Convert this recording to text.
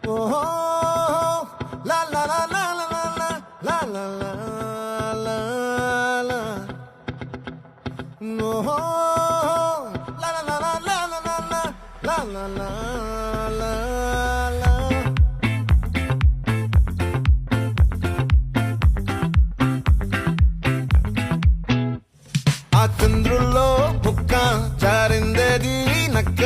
ఓహో లా లా లా లా లా లా లా లా లా లా ఓహో లా లా లా లా లా లా లా లా లా లా లా ఆ చంద్రుల్లో బుక్క జారిందేది నక్క